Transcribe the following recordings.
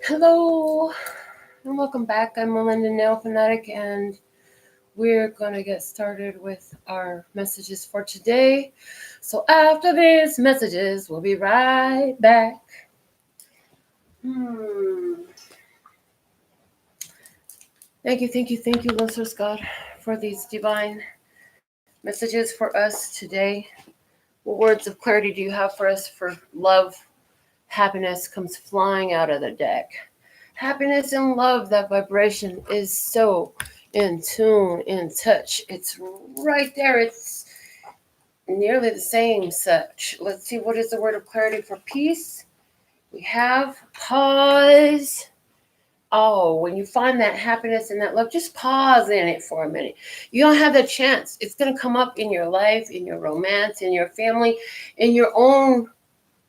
Hello and welcome back. I'm Melinda NailFanatic, and we're going to get started with our messages for today. So after these messages, we'll be right back. Thank you, listeners, God, for these divine messages for us today. What words of clarity do you have for us for love? Happiness comes flying out of the deck. Happiness and love, that vibration is so in tune, in touch. It's right there. It's nearly the same such. Let's see, what is the word of clarity for peace? We have pause. Oh, when you find that happiness and that love, just pause in it for a minute. You don't have the chance. It's going to come up in your life, in your romance, in your family, in your own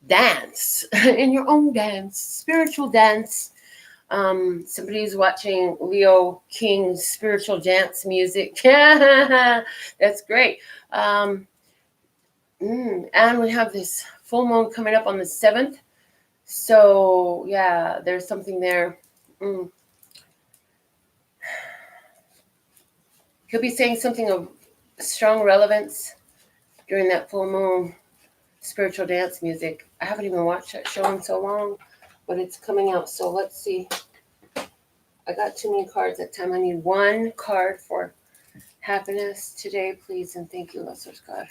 dance, in your own dance, spiritual dance. Somebody's watching Leo King's spiritual dance music. That's great. And we have this full moon coming up on the 7th. So, yeah, there's something there. He'll be saying something of strong relevance during that full moon spiritual dance music. I haven't even watched that show in so long, but it's coming out. So let's see. I got too many cards that time. I need one card for happiness today, please, and thank you, listeners, God.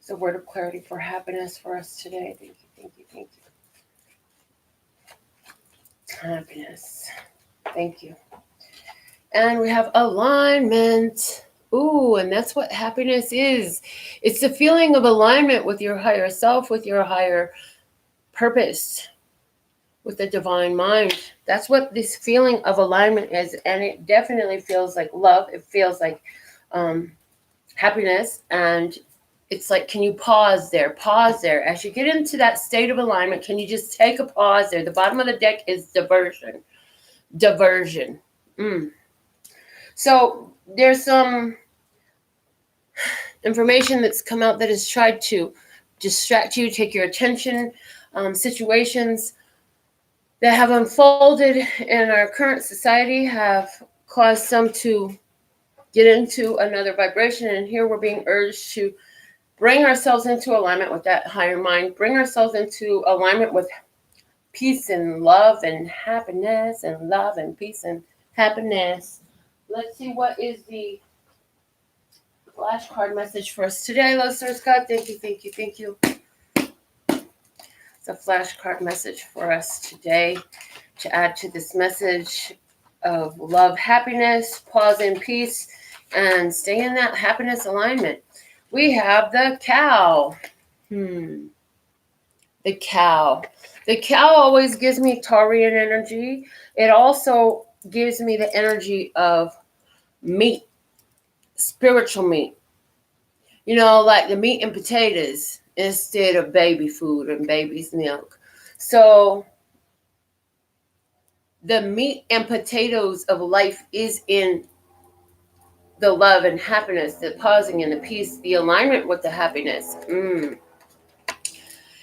It's a word of clarity for happiness for us today. Thank you. Happiness. Thank you. And we have alignment. Ooh, and that's what happiness is. It's the feeling of alignment with your higher self, with your higher purpose, with the divine mind. That's what this feeling of alignment is. And it definitely feels like love. It feels like happiness. And it's like, can you pause there? Pause there. As you get into that state of alignment, can you just take a pause there? The bottom of the deck is diversion. So there's some information that's come out that has tried to distract you, take your attention. Situations that have unfolded in our current society have caused some to get into another vibration. And here we're being urged to bring ourselves into alignment with that higher mind, bring ourselves into alignment with peace and love and happiness, and love and peace and happiness. Let's see, what is the flashcard message for us today, listeners. God, thank you. It's a flashcard message for us today to add to this message of love, happiness, pause in peace, and stay in that happiness alignment. We have the cow. The cow. The cow always gives me Taurian energy. It also gives me the energy of meat, spiritual meat. You know, like the meat and potatoes instead of baby food and baby's milk. So the meat and potatoes of life is in the love and happiness, the pausing and the peace, the alignment with the happiness.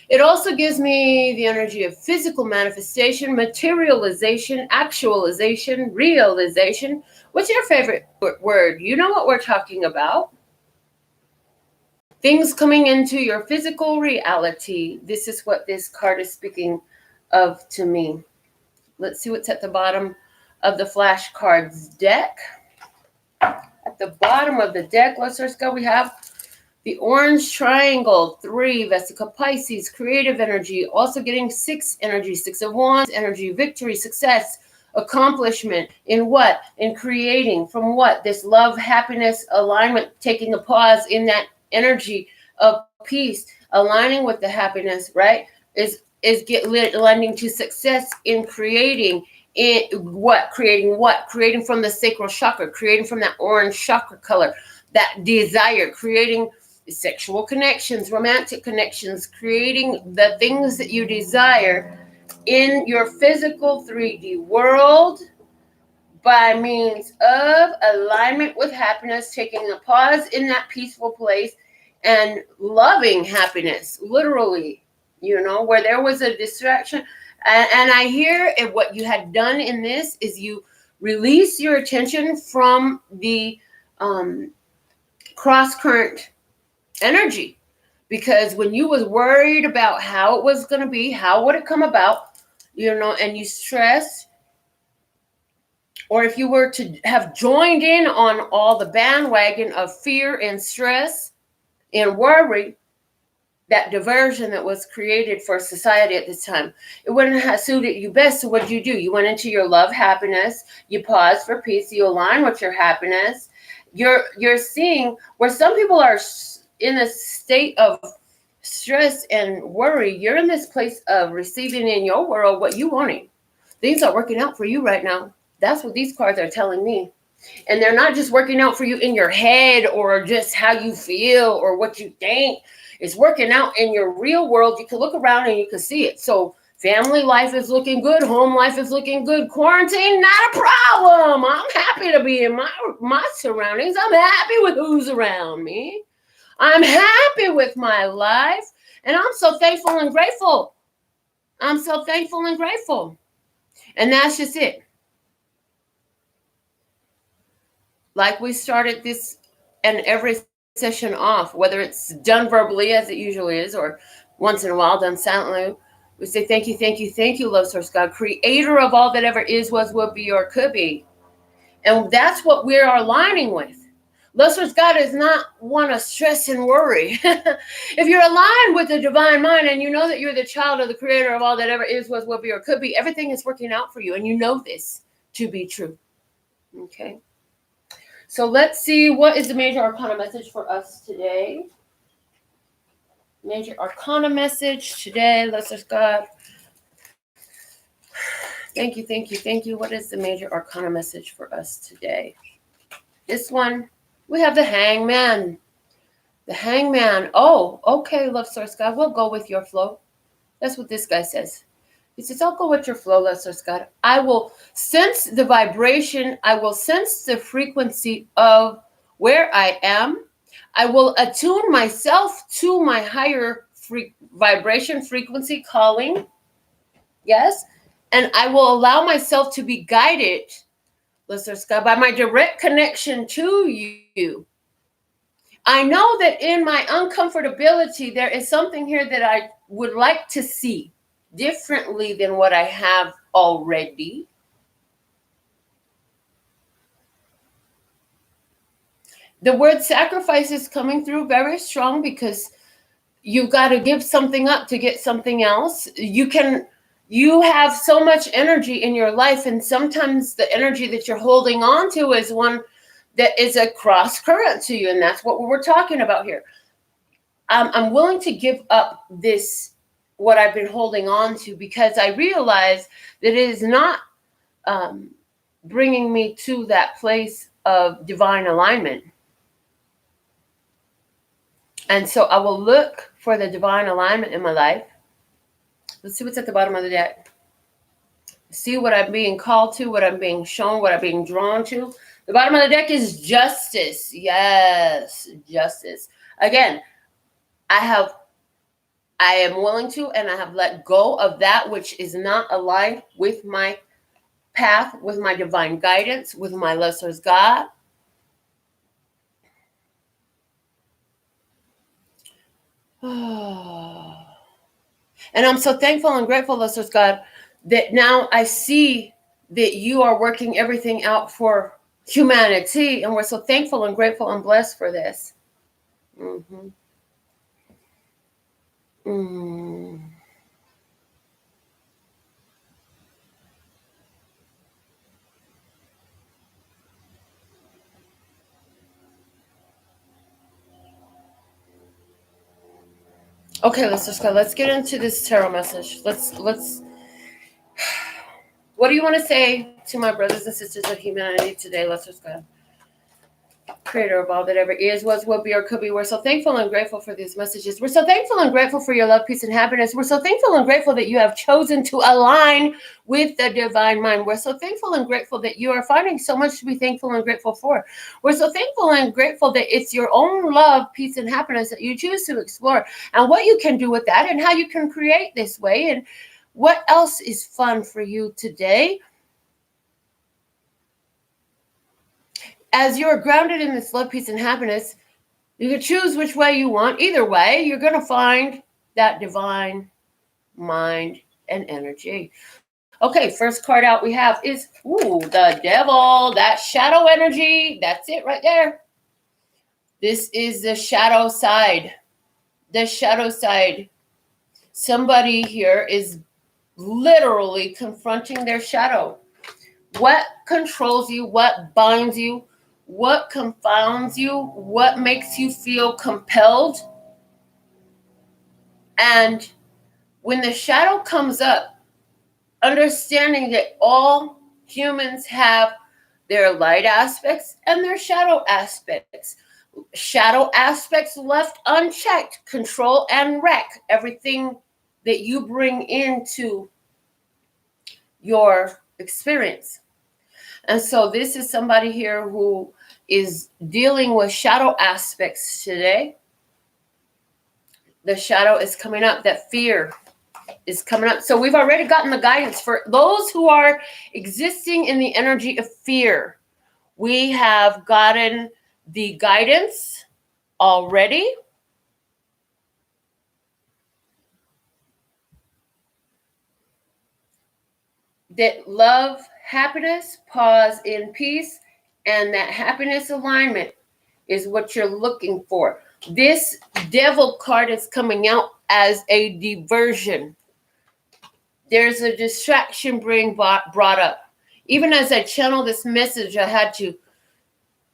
It also gives me the energy of physical manifestation, materialization, actualization, realization. What's your favorite word? You know what we're talking about. Things coming into your physical reality. This is what this card is speaking of to me. Let's see what's at the bottom of the flashcards deck. At the bottom of the deck, let's go. We have the orange triangle, 3, Vesica Pisces, creative energy. Also getting 6 energy, 6 of Wands energy, victory, success, accomplishment. In what? In creating. From what? This love, happiness, alignment, taking a pause in that energy of peace, aligning with the happiness, right? Is lending to success in creating. Creating from the sacral chakra, creating from that orange chakra color, that desire, creating sexual connections, romantic connections, creating the things that you desire in your physical 3D world by means of alignment with happiness, taking a pause in that peaceful place and loving happiness, literally, where there was a distraction. And I hear what you had done in this is you release your attention from the cross current energy, because when you was worried about how it was going to be, how would it come about, and you stressed, or if you were to have joined in on all the bandwagon of fear and stress and worry, that diversion that was created for society at this time, it wouldn't have suited you best. So what did you do? You went into your love, happiness, you paused for peace, you align with your happiness. You're seeing where some people are in a state of stress and worry. You're in this place of receiving in your world what you wanting. Things are working out for you right now. That's what these cards are telling me. And they're not just working out for you in your head or just how you feel or what you think. It's working out in your real world. You can look around and you can see it. So family life is looking good. Home life is looking good. Quarantine, not a problem. I'm happy to be in my surroundings. I'm happy with who's around me. I'm happy with my life. And I'm so thankful and grateful. I'm so thankful and grateful. And that's just it. Like we started this and every session off, whether it's done verbally as it usually is, or once in a while done silently, we say thank you, love source God, creator of all that ever is, was, will be, or could be. And that's what we are aligning with. Love source God does not want to stress and worry. If you're aligned with the divine mind and you know that you're the child of the creator of all that ever is, was, will be, or could be, everything is working out for you. And you know this to be true. Okay. So let's see, what is the major arcana message for us today? Major arcana message today. Let's just God. Thank you. What is the major arcana message for us today? This one, we have the Hangman. The Hangman. Oh, okay, love source God. We'll go with your flow. That's what this guy says. He says, I'll go with your flow, love source God. I will sense the vibration. I will sense the frequency of where I am. I will attune myself to my higher vibration frequency calling. Yes. And I will allow myself to be guided, listeners, by my direct connection to you. I know that in my uncomfortability, there is something here that I would like to see differently than what I have already. The word sacrifice is coming through very strong because you've got to give something up to get something else. You have so much energy in your life, and sometimes the energy that you're holding on to is one that is a cross current to you, and that's what we're talking about here. I'm willing to give up this, what I've been holding on to, because I realize that it is not bringing me to that place of divine alignment. And so I will look for the divine alignment in my life. Let's see what's at the bottom of the deck. See what I'm being called to, what I'm being shown, what I'm being drawn to. The bottom of the deck is justice. Yes, justice. Again, I am willing to, and I have let go of that which is not aligned with my path, with my divine guidance, with my love source God. And I'm so thankful and grateful, love source God, that now I see that you are working everything out for humanity, and we're so thankful and grateful and blessed for this. Mm-hmm. Okay, let's get into this tarot message. Let's what do you want to say to my brothers and sisters of humanity today? Let's just go. Creator of all that ever is, was, will be, or could be. We're so thankful and grateful for these messages. We're so thankful and grateful for your love, peace, and happiness. We're so thankful and grateful that you have chosen to align with the divine mind. We're so thankful and grateful that you are finding so much to be thankful and grateful for. We're so thankful and grateful that it's your own love, peace, and happiness that you choose to explore, and what you can do with that, and how you can create this way. And What else is fun for you today? As you're grounded in this love, peace, and happiness, you can choose which way you want. Either way, you're going to find that divine mind and energy. Okay, first card out we have is, the devil, that shadow energy. That's it right there. This is the shadow side. The shadow side. Somebody here is literally confronting their shadow. What controls you? What binds you? What confounds you? What makes you feel compelled? And when the shadow comes up, understanding that all humans have their light aspects and their shadow aspects. Shadow aspects left unchecked control and wreck everything that you bring into your experience. And so this is somebody here who is dealing with shadow aspects today. The shadow is coming up, that fear is coming up. So we've already gotten the guidance for those who are existing in the energy of fear. We have gotten the guidance already. That love, happiness, pause in peace, and that happiness alignment is what you're looking for. This devil card is coming out as a diversion. There's a distraction being brought up. Even as I channel this message, I had to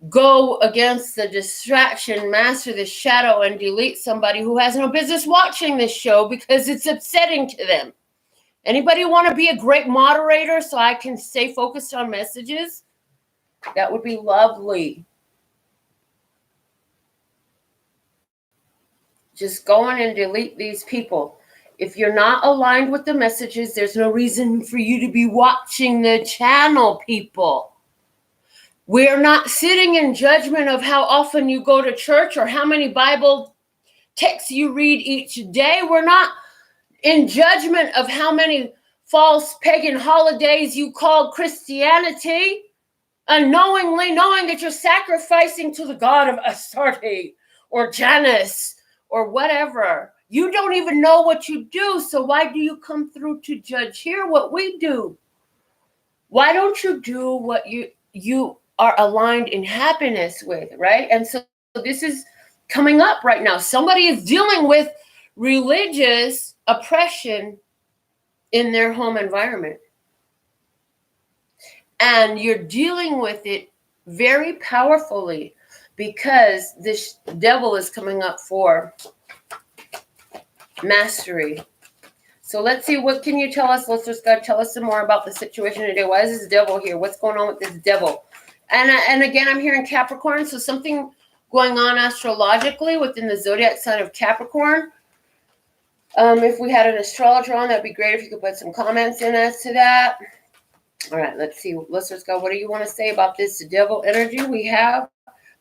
go against the distraction, master the shadow, and delete somebody who has no business watching this show because it's upsetting to them. Anybody want to be a great moderator so I can stay focused on messages? That would be lovely. Just go in and delete these people. If you're not aligned with the messages, there's no reason for you to be watching the channel, people. We're not sitting in judgment of how often you go to church or how many Bible texts you read each day. We're not in judgment of how many false pagan holidays you call Christianity, unknowingly knowing that you're sacrificing to the god of Astarte or Janus or whatever. You don't even know what you do, so why do you come through to judge here what we do? Why don't you do what you are aligned in happiness with, right? And so this is coming up right now. Somebody is dealing with religious oppression in their home environment. And you're dealing with it very powerfully because this devil is coming up for mastery. So let's see, what can you tell us? Let's just God tell us some more about the situation today. Why is this devil here? What's going on with this devil? And again, I'm hearing Capricorn, so something going on astrologically within the zodiac sign of Capricorn. If we had an astrologer on, that'd be great if you could put some comments in as to that. All right, let's see. Let's just go. What do you want to say about this devil energy? We have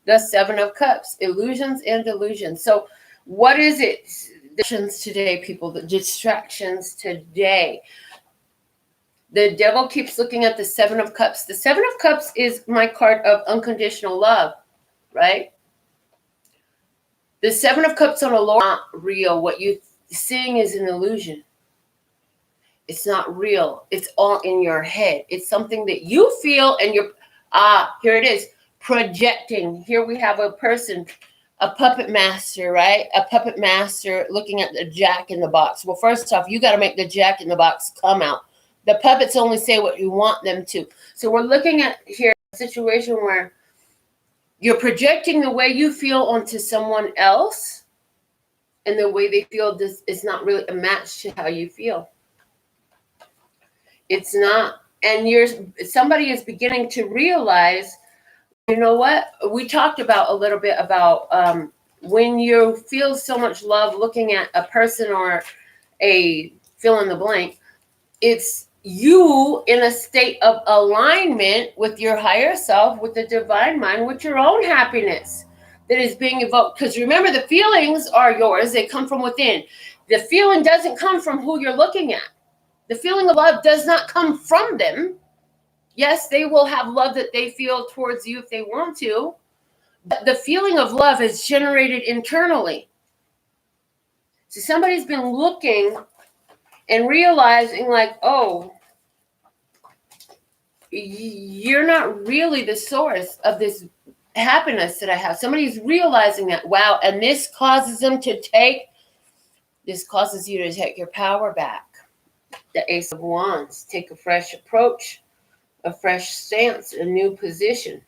the Seven of Cups, illusions and delusions. So what is it? Distractions today, people, the distractions today. The devil keeps looking at the Seven of Cups. The Seven of Cups is my card of unconditional love, right? The Seven of Cups on a lower, not real. What you're seeing is an illusion. It's not real. It's all in your head. It's something that you feel and you're, here it is, projecting. Here we have a person, a puppet master, right? A puppet master looking at the jack in the box. Well, first off, you got to make the jack in the box come out. The puppets only say what you want them to. So we're looking at here a situation where you're projecting the way you feel onto someone else, and the way they feel this is not really a match to how you feel. It's not. And somebody is beginning to realize, you know what? We talked about a little bit about when you feel so much love looking at a person or a fill in the blank, it's you in a state of alignment with your higher self, with the divine mind, with your own happiness that is being evoked. Because remember, the feelings are yours. They come from within. The feeling doesn't come from who you're looking at. The feeling of love does not come from them. Yes, they will have love that they feel towards you if they want to, but the feeling of love is generated internally. So somebody's been looking and realizing like, oh, you're not really the source of this happiness that I have. Somebody's realizing that, wow, and this causes you to take your power back. The Ace of Wands, take a fresh approach, a fresh stance, a new position.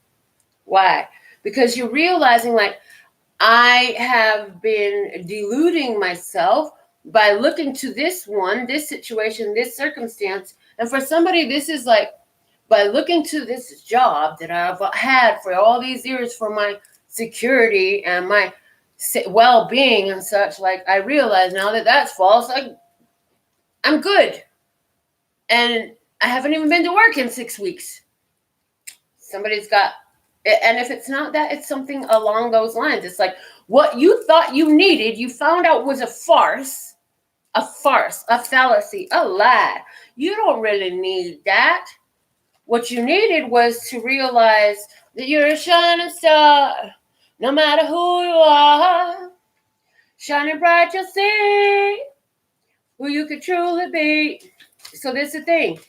Why? Because you're realizing like, I have been deluding myself by looking to this situation, this circumstance. And for somebody, this is like, by looking to this job that I've had for all these years for my security and my well-being and such, like I realize now that that's false. I'm good. And I haven't even been to work in 6 weeks. Somebody's got, and if it's not that, it's something along those lines. It's like what you thought you needed, you found out was a farce, a fallacy, a lie. You don't really need that. What you needed was to realize that you're a shining star, no matter who you are. Shining bright, you'll see who you could truly be. So this is the thing.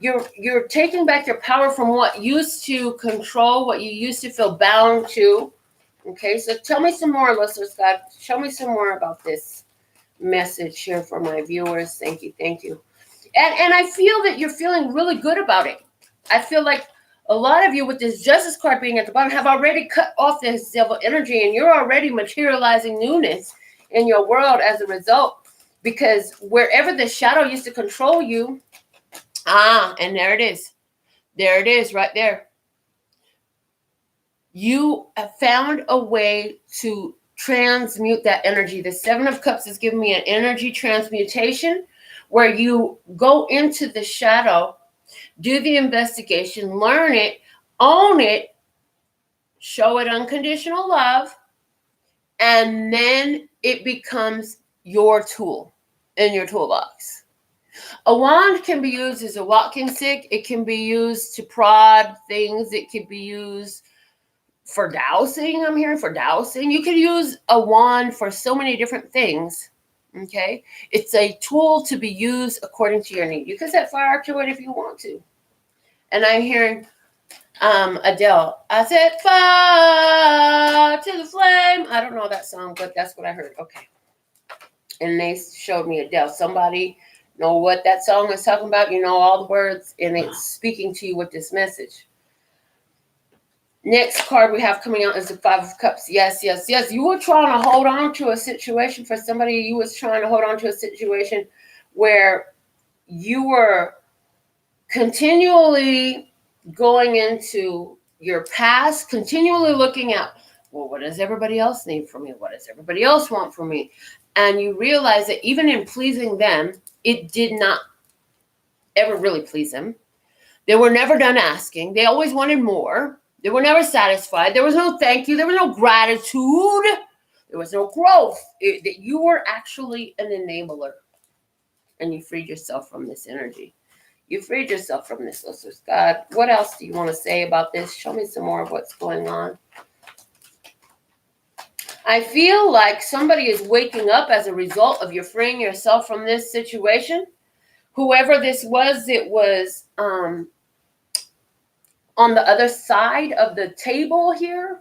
You're taking back your power from what used to control, what you used to feel bound to. Okay, so tell me some more, listeners. God, show me some more about this message here for my viewers. Thank you. And I feel that you're feeling really good about it. I feel like a lot of you with this Justice card being at the bottom have already cut off this devil energy, and you're already materializing newness in your world as a result. Because wherever the shadow used to control you, and there it is. There it is right there. You have found a way to transmute that energy. The Seven of Cups is giving me an energy transmutation where you go into the shadow, do the investigation, learn it, own it, show it unconditional love, and then it becomes your tool in your toolbox. A wand can be used as a walking stick. It can be used to prod things. It can be used for dowsing. I'm hearing for dowsing. You can use a wand for so many different things. Okay? It's a tool to be used according to your need. You can set fire to it if you want to. And I'm hearing Adele. I set fire to the flame. I don't know that song, but that's what I heard. Okay. And they showed me Adele. Somebody know what that song is talking about. You know all the words, and it's speaking to you with this message. Next card we have coming out is the Five of Cups. Yes. You were trying to hold on to a situation for somebody. You was trying to hold on to a situation where you were continually going into your past, continually looking at, well, what does everybody else need from me? What does everybody else want from me? And you realize that even in pleasing them, it did not ever really please them. They were never done asking. They always wanted more. They were never satisfied. There was no thank you. There was no gratitude. There was no growth. You were actually an enabler. And you freed yourself from this energy. You freed yourself from this, listeners. God, what else do you want to say about this? Show me some more of what's going on. I feel like somebody is waking up as a result of you freeing yourself from this situation. Whoever this was, it was on the other side of the table here,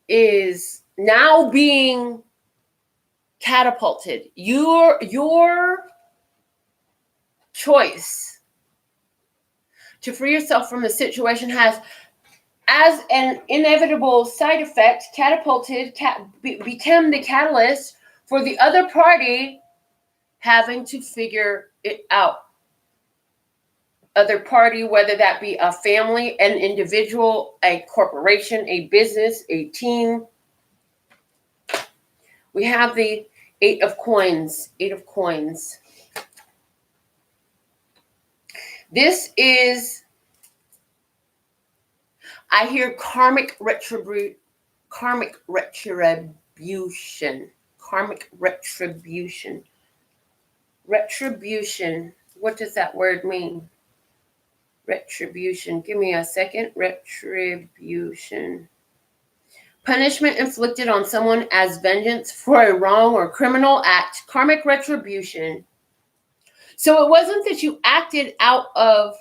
is now being catapulted. Your choice to free yourself from the situation has, as an inevitable side effect, became the catalyst for the other party having to figure it out. Other party, whether that be a family, an individual, a corporation, a business, a team. We have the Eight of Coins. This is, I hear karmic retribution. Retribution. What does that word mean? Retribution. Give me a second. Retribution. Punishment inflicted on someone as vengeance for a wrong or criminal act. Karmic retribution. So it wasn't that you acted out of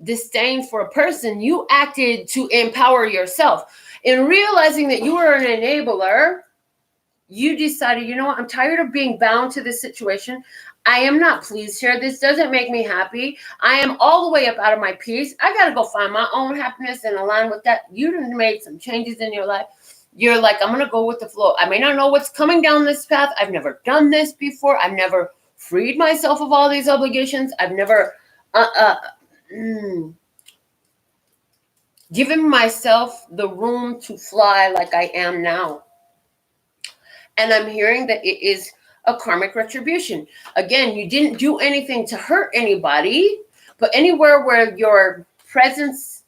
disdain for a person. You acted to empower yourself. In realizing that you were an enabler, you decided, you know what, I'm tired of being bound to this situation. I am not pleased here. This doesn't make me happy. I am all the way up out of my peace. I got to go find my own happiness and align with that. You done made some changes in your life. You're like, I'm going to go with the flow. I may not know what's coming down this path. I've never done this before. I've never freed myself of all these obligations. I've never given myself the room to fly like I am now. And I'm hearing that it is a karmic retribution. Again, you didn't do anything to hurt anybody, but anywhere where your presence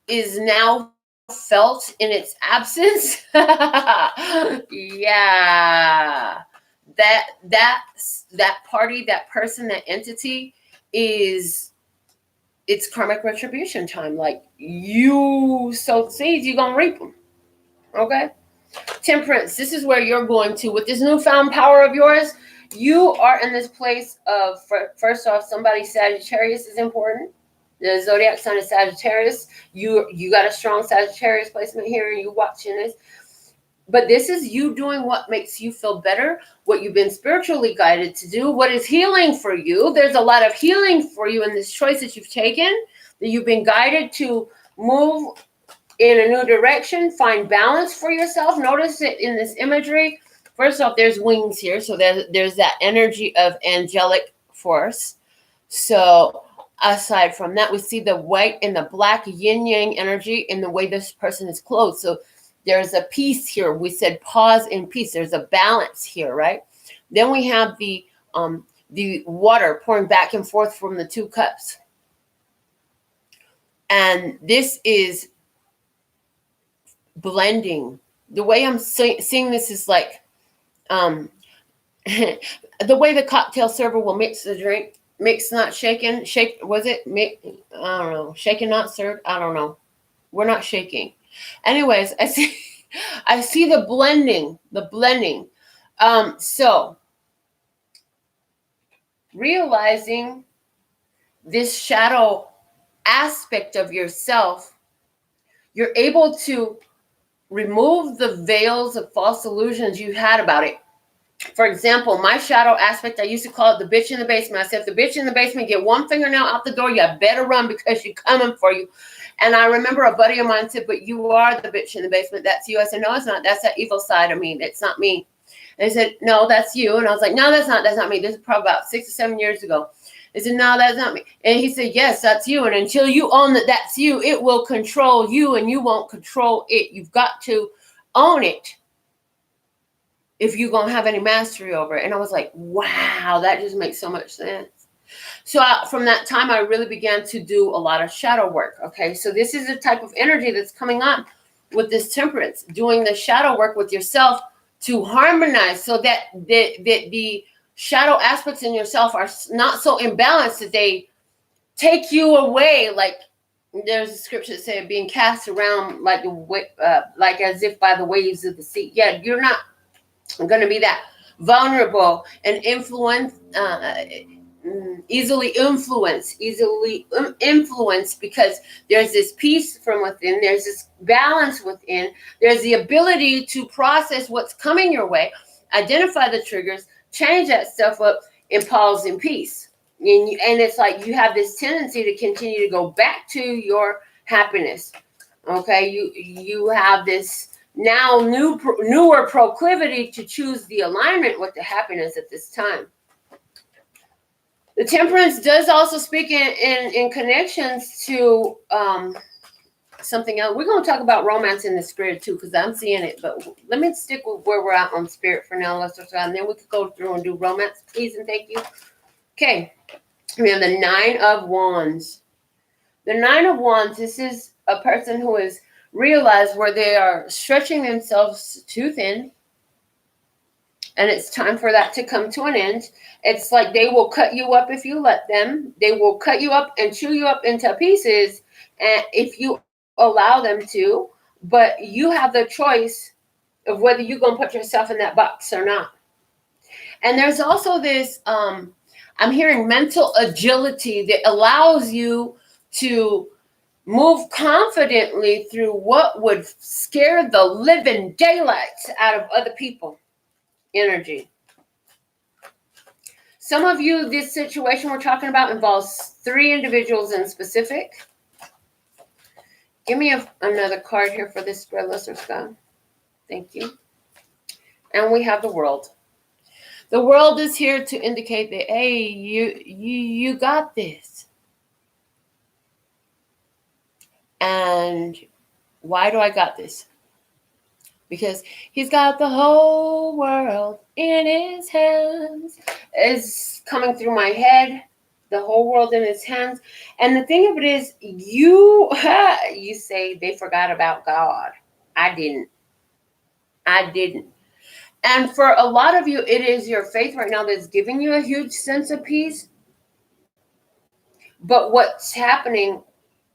is now felt in its absence, yeah, that party, that person, that entity it's karmic retribution time. Like, you sowed seeds, you're gonna reap them. Okay. Temperance, this is where you're going to, with this newfound power of yours, you are in this place of, first off, somebody Sagittarius is important. The zodiac sign is Sagittarius. You got a strong Sagittarius placement here, and you watching this. But this is you doing what makes you feel better, what you've been spiritually guided to do, what is healing for you. There's a lot of healing for you in this choice that you've taken, that you've been guided to move in a new direction, find balance for yourself. Notice it in this imagery. First off, there's wings here. So there's that energy of angelic force. So aside from that, we see the white and the black yin-yang energy in the way this person is clothed. So there's a peace here. We said pause in peace. There's a balance here, right? Then we have the water pouring back and forth from the two cups. And this is blending. The way I'm seeing this is like the way the cocktail server will mix the drink. Mix, not shaken. Shake, was it? I don't know. Shaken, not served. I don't know. We're not shaking. Anyways, I see the blending. So realizing this shadow aspect of yourself, you're able to remove the veils of false illusions you had about it. For example, my shadow aspect, I used to call it the bitch in the basement. I said, if the bitch in the basement get one fingernail out the door, you better run because she's coming for you. And I remember a buddy of mine said, but you are the bitch in the basement. That's you. I said, no, it's not. That's that evil side of me. It's not me. And they said, no, that's you. And I was like, no, that's not me. This is probably about 6 or 7 years ago. They said, no, that's not me. And he said, yes, that's you. And until you own that that's you, it will control you and you won't control it. You've got to own it if you're going to have any mastery over it. And I was like, wow, that just makes so much sense. So from that time, I really began to do a lot of shadow work. Okay, so this is the type of energy that's coming on with this temperance, doing the shadow work with yourself to harmonize so that the shadow aspects in yourself are not so imbalanced that they take you away. Like there's a scripture that says being cast around like as if by the waves of the sea. Yeah, you're not going to be that vulnerable and easily influenced because there's this peace from within, there's this balance within, there's the ability to process what's coming your way, identify the triggers, change that stuff up, and pause in peace. And it's like you have this tendency to continue to go back to your happiness. Okay, you have this now newer proclivity to choose the alignment with the happiness at this time. The temperance does also speak in connections to something else. We're going to talk about romance in the spirit too, because I'm seeing it. But let me stick with where we're at on spirit for now. And then we could go through and do romance, please and thank you. Okay, we have the 9 of Wands. The 9 of Wands, this is a person who has realized where they are stretching themselves too thin. and it's time for that to come to an end. It's like they will cut you up if you let them. They will cut you up and chew you up into pieces, and if you allow them to. But you have the choice of whether you're going to put yourself in that box or not. And there's also this, I'm hearing mental agility that allows you to move confidently through what would scare the living daylights out of other people. Energy. Some of you, this situation we're talking about involves 3 individuals in specific. Give me another card here for this spread, Lesser Scott. Thank you. And we have the world. The world is here to indicate that, hey, you got this. And why do I got this? Because he's got the whole world in his hands. It's coming through my head. The whole world in his hands. And the thing of it is, you say they forgot about God. I didn't. And for a lot of you, it is your faith right now that's giving you a huge sense of peace. But what's happening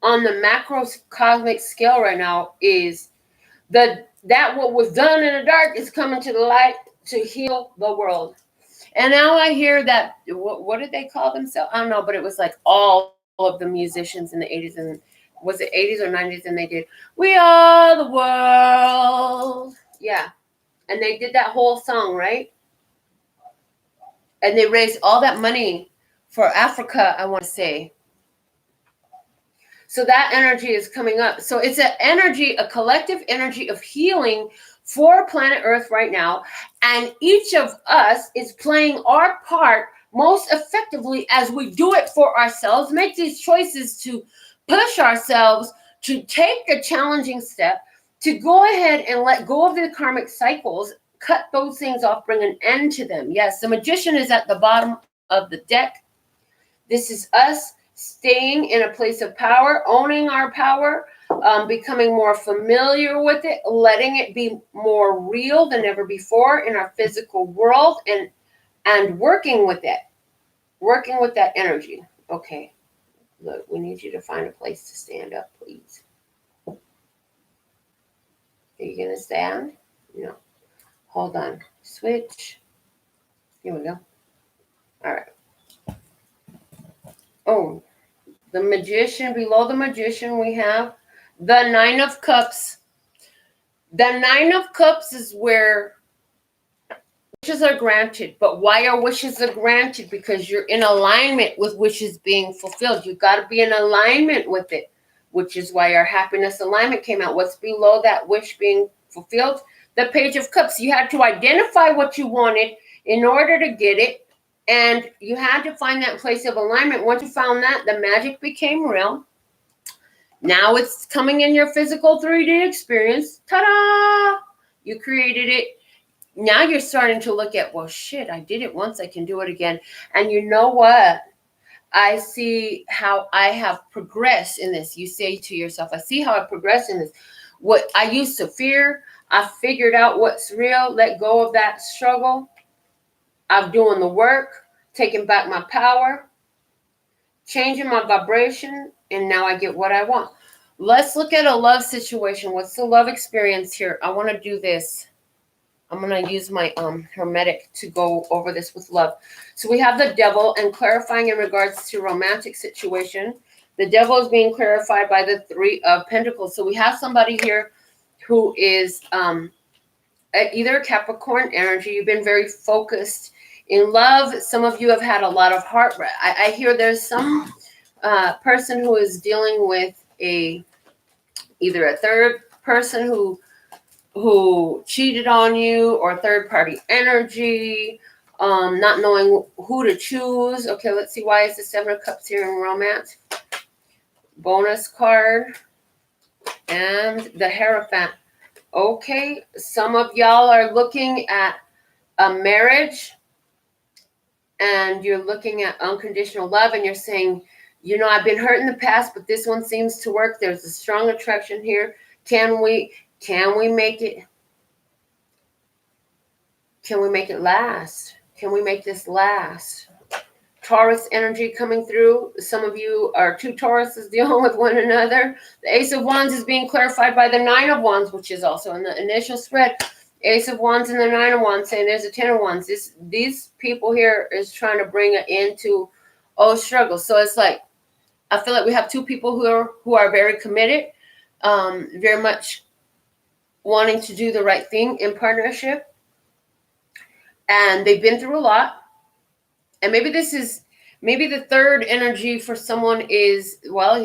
on the macrocosmic scale right now is that what was done in the dark is coming to the light to heal the world. And now I hear that, what did they call themselves? I don't know, but it was like all of the musicians in the 80s, and was it 80s or 90s? And they did, "We Are the World." Yeah. And they did that whole song, right? And they raised all that money for Africa, I want to say. So that energy is coming up. So it's an energy, a collective energy of healing for planet Earth right now. And each of us is playing our part most effectively as we do it for ourselves, make these choices to push ourselves, to take a challenging step, to go ahead and let go of the karmic cycles, cut those things off, bring an end to them. Yes, the magician is at the bottom of the deck. This is us staying in a place of power, owning our power, becoming more familiar with it, letting it be more real than ever before in our physical world, and working with that energy. Okay, look, we need you to find a place to stand up, please. Are you going to stand? No. Hold on. Switch. Here we go. All right. Oh, the magician. Below the magician, we have the 9 of Cups. The 9 of Cups is where wishes are granted. But why are wishes are granted? Because you're in alignment with wishes being fulfilled. You've got to be in alignment with it, which is why our happiness alignment came out. What's below that wish being fulfilled? The Page of Cups. You had to identify what you wanted in order to get it. And you had to find that place of alignment. Once you found that, the magic became real. Now it's coming in your physical 3D experience. Ta-da! You created it. Now you're starting to look at, well, shit, I did it once. I can do it again. And you know what? I see how I have progressed in this. You say to yourself, I see how I progressed in this. What I used to fear, I figured out what's real, let go of that struggle. I'm doing the work, taking back my power, changing my vibration, and now I get what I want. Let's look at a love situation. What's the love experience here? I want to do this. I'm going to use my hermetic to go over this with love. So we have the devil, and clarifying in regards to romantic situation. The devil is being clarified by the 3 of Pentacles. So we have somebody here who is either Capricorn energy. You've been very focused in love. Some of you have had a lot of heart. I hear there's some person who is dealing with either a third person who cheated on you, or third party energy, not knowing who to choose. Okay, let's see. Why is the 7 of Cups here in romance? Bonus card and the Hierophant. Okay, some of y'all are looking at a marriage, and you're looking at unconditional love, and you're saying, you know, I've been hurt in the past, but this one seems to work. There's a strong attraction here. Can we make it? Can we make it last? Can we make this last? Taurus energy coming through. Some of you are two Tauruses dealing with one another. The Ace of Wands is being clarified by the Nine of Wands, which is also in the initial spread. Ace of Wands and the Nine of Wands saying there's a Ten of Wands. These people here is trying to bring an end to old struggles. So it's like, I feel like we have two people who are very committed, very much wanting to do the right thing in partnership. And they've been through a lot. And maybe the third energy for someone is, well,